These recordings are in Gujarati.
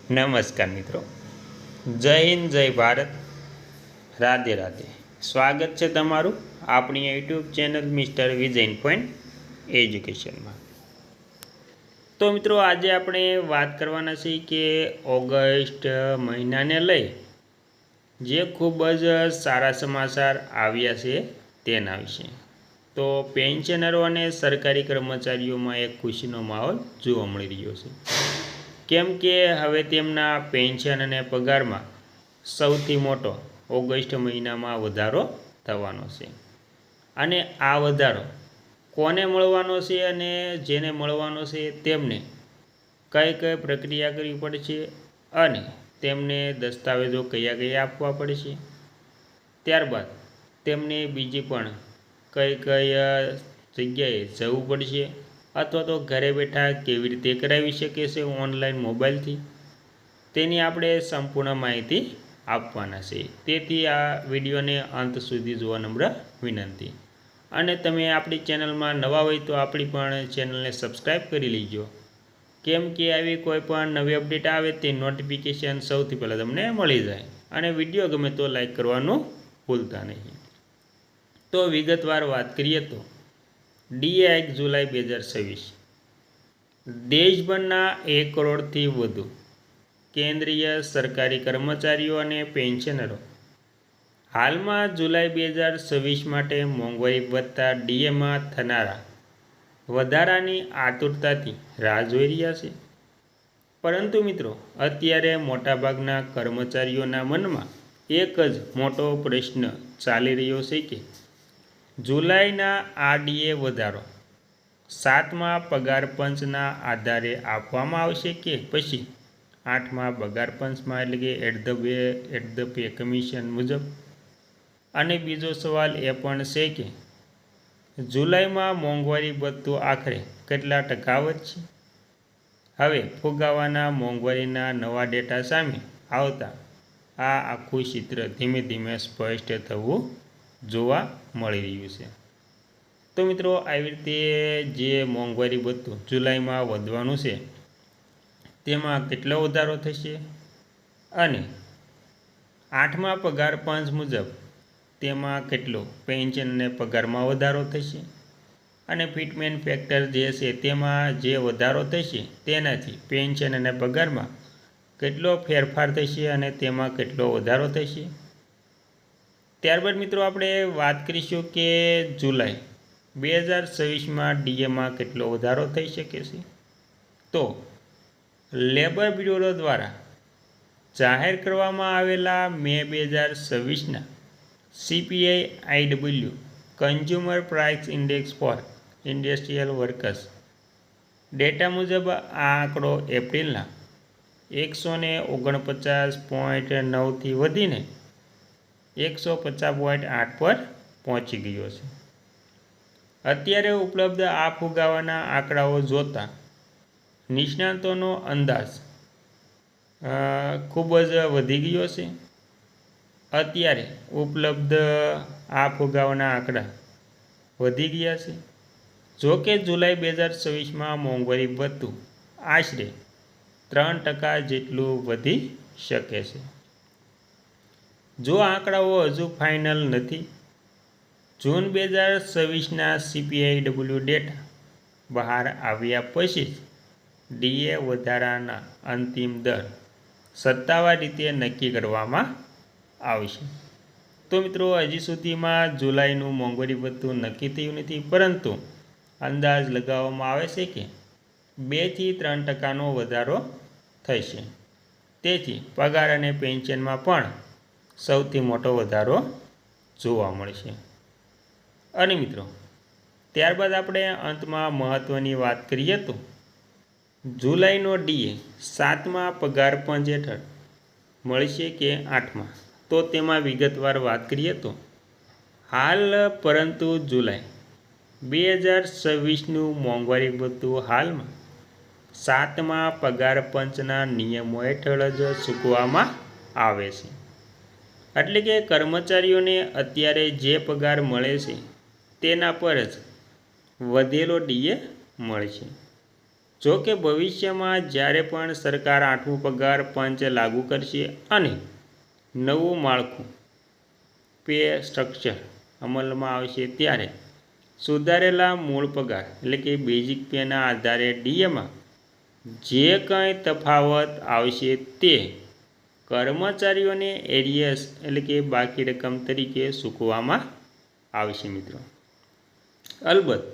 નમસ્કાર મિત્રો, જય હિન્દ, જય ભારત, રાધે રાધે. સ્વાગત છે તમારું આપણી YouTube channel mister Vijayan point એજ્યુકેશનમાં. તો મિત્રો, આજે આપણે વાત કરવાના છીએ કે ઓગસ્ટ મહિનાને લઈ જે ખૂબ જ સારા સમાચાર આવ્યા છે તેના વિશે. તો પેન્શનરો અને સરકારી કર્મચારીઓમાં એક ખુશીનો માહોલ જોવા મળી રહ્યો છે, કેમ કે હવે તેમના પેન્શન અને પગારમાં સૌથી મોટો ઓગસ્ટ મહિનામાં વધારો થવાનો છે. અને આ વધારો કોને મળવાનો છે અને જેને મળવાનો છે તેમને કઈ કઈ પ્રક્રિયા કરવી પડશે અને તેમને દસ્તાવેજો કયા કયા આપવા પડશે, ત્યારબાદ તેમને બીજી પણ કઈ કઈ જગ્યાએ જવું પડશે અથવા તો ઘરે બેઠા કેવી રીતે કરાવી શકે છે ઓનલાઈન મોબાઈલથી, તેની આપણે સંપૂર્ણ માહિતી આપવાના છે. તેથી આ વિડીયોને અંત સુધી જોવા નમ્ર વિનંતી. અને તમે આપણી ચેનલમાં નવા હોય તો આપણી પણ ચેનલને સબસ્ક્રાઈબ કરી લેજો, કેમ કે આવી કોઈ પણ નવી અપડેટ આવે તે નોટિફિકેશન સૌથી પહેલાં તમને મળી જાય. અને વિડીયો ગમે તો લાઈક કરવાનું ભૂલતા નહીં. તો વિગતવાર વાત કરીએ તો ડીએ એક્ટ જુલાઈ 2026 દેશભરના 1 કરોડથી વધુ કેન્દ્રીય સરકારી કર્મચારીઓ અને પેન્શનરો હાલમાં જુલાઈ 2026 માટે મોંઘવારી ભથ્થા ડીએમાં થનારા વધારાની આતુરતાથી રાહ જોઈ રહ્યા છે. પરંતુ મિત્રો, અત્યારે મોટાભાગના કર્મચારીઓના મનમાં એક જ મોટો પ્રશ્ન ચાલી રહ્યો છે કે જુલાઈના આ ડીએ વધારો 7મા પગાર પંચના આધારે આપવામાં આવશે કે પછી 8મા પગાર પંચમાં, એટલે કે એટ ધ પે કમિશન મુજબ. અને બીજો સવાલ એ પણ છે કે જુલાઈમાં મોંઘવારી ભથ્થું આખરે કેટલા ટકા વધશે. હવે ફુગાવાના મોંઘવારીના નવા ડેટા સામે આવતા આ આખું ચિત્ર ધીમે ધીમે સ્પષ્ટ થવું જોવા મળી રહ્યું છે. તો મિત્રો, આવી રીતે જે મોંઘવારી ભથ્થું જુલાઈમાં વધવાનું છે તેમાં કેટલો વધારો થશે અને 8મા પગાર પંચ મુજબ તેમાં કેટલો પેન્શન અને પગારમાં વધારો થશે અને ફિટમેન્ટ ફેક્ટર જે છે તેમાં જે વધારો થશે તેનાથી પેન્શન અને પગારમાં કેટલો ફેરફાર થશે અને તેમાં કેટલો વધારો થશે. ત્યારબાદ મિત્રો, આપણે વાત કરીશું કે જુલાઈ 2026માં ડીએમાં કેટલો વધારો થઈ શકે છે. તો લેબર બ્યુરો દ્વારા જાહેર કરવામાં આવેલા મે 2026ના CPI IW consumer price index four industrial workers data મુજબ આ આંકડો એપ્રિલના 149.9થી વધીને 150.8 પર પહોંચી ગયો છે. અત્યારે ઉપલબ્ધ આ ફુગાવાના આંકડાઓ જોતા નિષ્ણાતોનો અંદાજ ખૂબ જ વધી ગયો છે. અત્યારે ઉપલબ્ધ આ ફુગાવાના આંકડા વધી ગયા છે. જો કે જુલાઈ 2026માં મોંઘવારી ભથ્થું આશરે 3% જેટલું વધી શકે છે. જો આંકડાઓ હજુ ફાઇનલ નથી, જૂન 2026ના CPIW ડેટા બહાર આવ્યા પછી જ ડીએ વધારાના અંતિમ દર સત્તાવાર રીતે નક્કી કરવામાં આવશે. તો મિત્રો, હજી સુધીમાં જુલાઈનું મોંઘવારી ભથ્થું નક્કી થયું નથી, પરંતુ અંદાજ લગાવવામાં આવે છે કે 2થી 3%નો વધારો થશે. તેથી પગાર અને પેન્શનમાં પણ સૌથી મોટો વધારો જોવા મળશે. અને મિત્રો, ત્યારબાદ આપણે અંતમાં મહત્ત્વની વાત કરીએ તો જુલાઈનો ડીએ 7મા પગાર પંચ હેઠળ મળશે કે 8મા. તો તેમાં વિગતવાર વાત કરીએ તો હાલ પરંતુ જુલાઈ 2026નું મોંઘવારી ભથ્થું હાલમાં 7મા પગાર પંચના નિયમો હેઠળ જ ચૂકવવામાં આવે છે. એટલે કે કર્મચારીઓને અત્યારે જે પગાર મળે છે તેના પર જ વધેલો ડીએ મળશે. જો કે ભવિષ્યમાં જ્યારે પણ સરકાર 8મું પગાર પંચ લાગુ કરશે અને નવું માળખું પે સ્ટ્રક્ચર અમલમાં આવશે ત્યારે સુધારેલા મૂળ પગાર એટલે કે બેઝિક પેના આધારે ડીએમાં જે કંઈ તફાવત આવશે તે કર્મચારીઓને એરિયસ એટલે કે બાકી રકમ તરીકે ચૂકવવામાં આવશે મિત્રો. અલબત્ત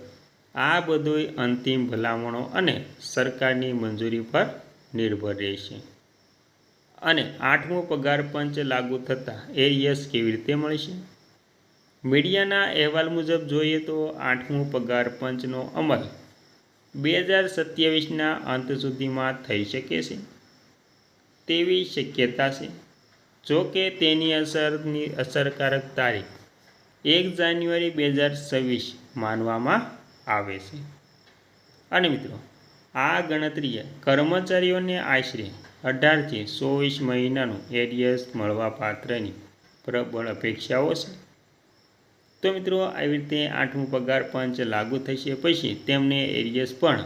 આ બધું અંતિમ ભલામણો અને સરકારની મંજૂરી પર નિર્ભર રહેશે. અને 8મું પગાર પંચ લાગુ થતાં એરિયસ કેવી રીતે મળશે? મીડિયાના અહેવાલ મુજબ જોઈએ તો 8મું પગાર પંચનો અમલ 2027ના અંત સુધીમાં થઈ શકે છે તેવી શક્યતા છે. જો કે તેની અસરકારક તારીખ 1 જાન્યુઆરી 2026 માનવામાં આવે છે. અને મિત્રો આ ગણતરીએ કર્મચારીઓને આશરે 18થી 24 મહિનાનું એરિયસ મળવાપાત્રની પ્રબળ અપેક્ષાઓ છે. તો મિત્રો આવી રીતે 8મું પગાર પંચ લાગુ થશે પછી તેમને એરિયસ પણ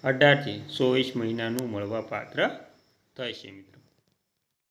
18થી 24 મહિનાનું મળવાપાત્ર થશે મિત્રો.